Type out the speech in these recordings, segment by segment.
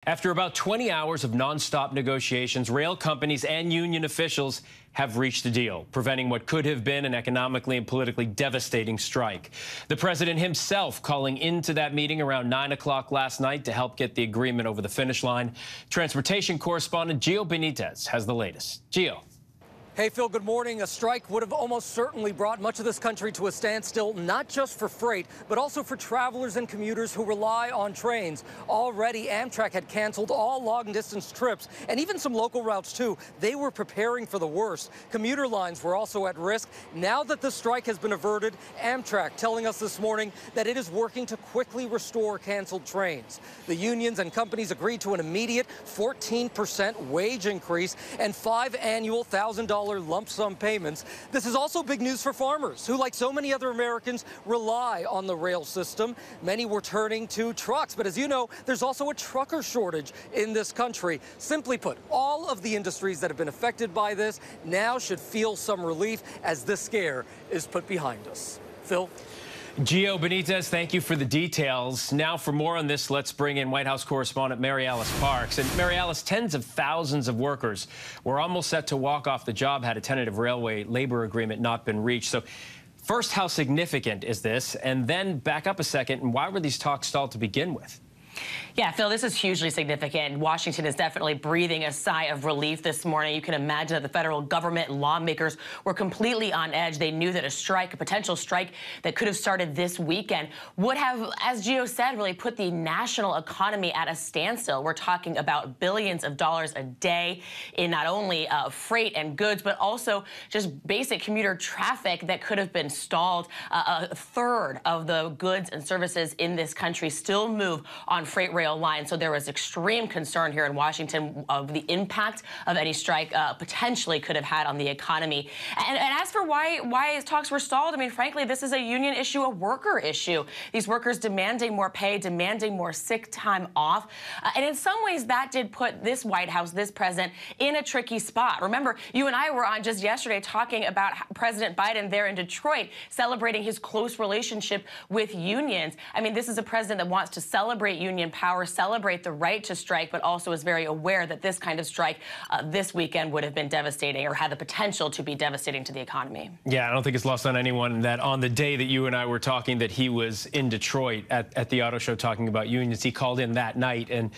After about 20 hours of nonstop negotiations, rail companies and union officials have reached a deal, preventing what could have been an economically and politically devastating strike. The president himself calling into that meeting around 9 o'clock last night to help get the agreement over the finish line. Transportation correspondent Gio Benitez has the latest. Gio. Hey, Phil, good morning. A strike would have almost certainly brought much of this country to a standstill, not just for freight, but also for travelers and commuters who rely on trains. Already, Amtrak had canceled all long-distance trips, and even some local routes, too. They were preparing for the worst. Commuter lines were also at risk. Now that the strike has been averted, Amtrak telling us this morning that it is working to quickly restore canceled trains. The unions and companies agreed to an immediate 14% wage increase and 5 annual $1,000 lump sum payments. This is also big news for farmers who, like so many other Americans, rely on the rail system. Many were turning to trucks, but as you know, there's also a trucker shortage in this country. Simply put, all of the industries that have been affected by this now should feel some relief as this scare is put behind us. Phil? Gio Benitez, thank you for the details. Now, for more on this, let's bring in White House correspondent Mary Alice Parks. And Mary Alice, tens of thousands of workers were almost set to walk off the job had a tentative railway labor agreement not been reached. So first, how significant is this? And then back up a second, and why were these talks stalled to begin with? Yeah, Phil, this is hugely significant. Washington is definitely breathing a sigh of relief this morning. You can imagine that the federal government lawmakers were completely on edge. They knew that a strike, a potential strike that could have started this weekend, would have, as Gio said, really put the national economy at a standstill. We're talking about billions of dollars a day in not only freight and goods, but also just basic commuter traffic that could have been stalled. A third of the goods and services in this country still move on freight rail line. So there was extreme concern here in Washington of the impact of any strike potentially could have had on the economy. And as for why talks were stalled, I mean, frankly, this is a union issue, a worker issue. These workers demanding more pay, demanding more sick time off. And in some ways, that did put this White House, this president, in a tricky spot. Remember, you and I were on just yesterday talking about President Biden there in Detroit, celebrating his close relationship with unions. I mean, this is a president that wants to celebrate union power, celebrate the right to strike, but also is very aware that this kind of strike this weekend would have been devastating or had the potential to be devastating to the economy. Yeah, I don't think it's lost on anyone that on the day that you and I were talking that he was in Detroit at the auto show talking about unions, he called in that night and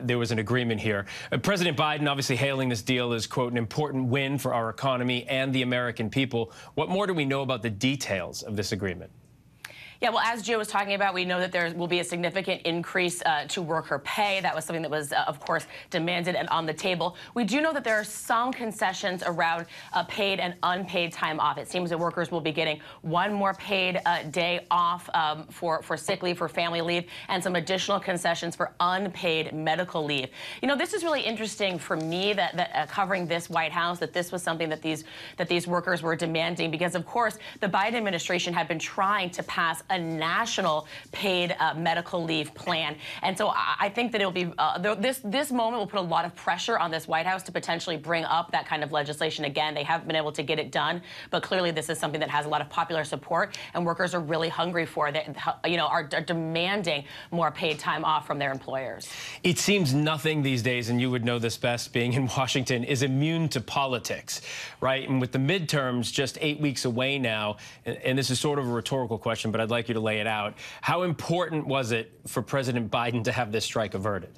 there was an agreement here. President Biden obviously hailing this deal as, quote, an important win for our economy and the American people. What more do we know about the details of this agreement? Yeah, well, as Gio was talking about, we know that there will be a significant increase to worker pay. That was something that was, of course, demanded and on the table. We do know that there are some concessions around paid and unpaid time off. It seems that workers will be getting one more paid day off for sick leave, for family leave, and some additional concessions for unpaid medical leave. You know, this is really interesting for me that covering this White House, that this was something that these workers were demanding, because, of course, the Biden administration had been trying to pass a national paid medical leave plan. And so I think that it'll be, this moment will put a lot of pressure on this White House to potentially bring up that kind of legislation again. They haven't been able to get it done, but clearly this is something that has a lot of popular support, and workers are really hungry for it, you know, are demanding more paid time off from their employers. It seems nothing these days, and you would know this best being in Washington, is immune to politics, right? And with the midterms just 8 weeks away now, and this is sort of a rhetorical question, but I'd like you to lay it out. How important was it for President Biden to have this strike averted?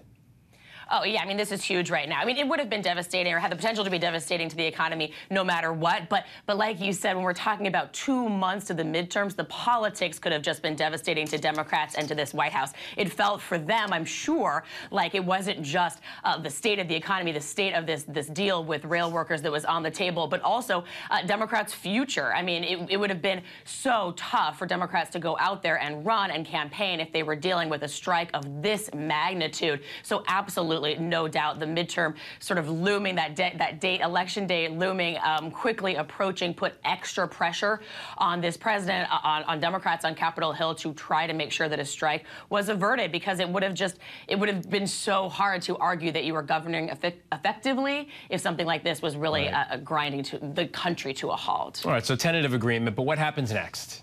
Oh, yeah, I mean, this is huge right now. I mean, it would have been devastating or had the potential to be devastating to the economy no matter what. But like you said, when we're talking about 2 months to the midterms, the politics could have just been devastating to Democrats and to this White House. It felt for them, I'm sure, like it wasn't just the state of the economy, the state of this deal with rail workers that was on the table, but also Democrats' future. I mean, it would have been so tough for Democrats to go out there and run and campaign if they were dealing with a strike of this magnitude. So absolutely, no doubt, the midterm sort of looming, that date, election day looming, quickly approaching, put extra pressure on this president, on Democrats on Capitol Hill to try to make sure that a strike was averted, because it would have been so hard to argue that you were governing effectively if something like this was really grinding the country to a halt. All right, so tentative agreement, but what happens next?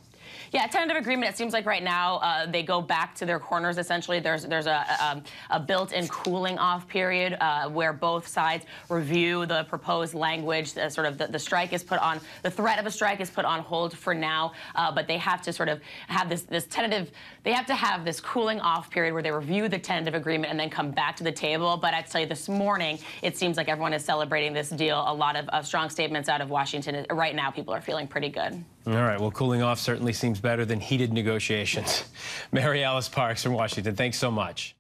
Yeah, tentative agreement. It seems like right now they go back to their corners. Essentially, there's a built-in cooling off period where both sides review the proposed language. Sort of the strike is put on, the threat of a strike is put on hold for now, but they have to sort of have this tentative. They have to have this cooling off period where they review the tentative agreement and then come back to the table. But I'd tell you, this morning it seems like everyone is celebrating this deal. A lot of strong statements out of Washington. Right now, people are feeling pretty good. All right. Well, cooling off certainly seems better than heated negotiations. Mary Alice Parks from Washington, thanks so much.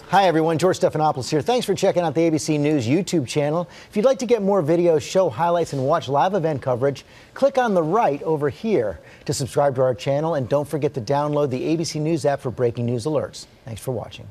Hi, everyone. George Stephanopoulos here. Thanks for checking out the ABC News YouTube channel. If you'd like to get more videos, show highlights, and watch live event coverage, click on the right over here to subscribe to our channel. And don't forget to download the ABC News app for breaking news alerts. Thanks for watching.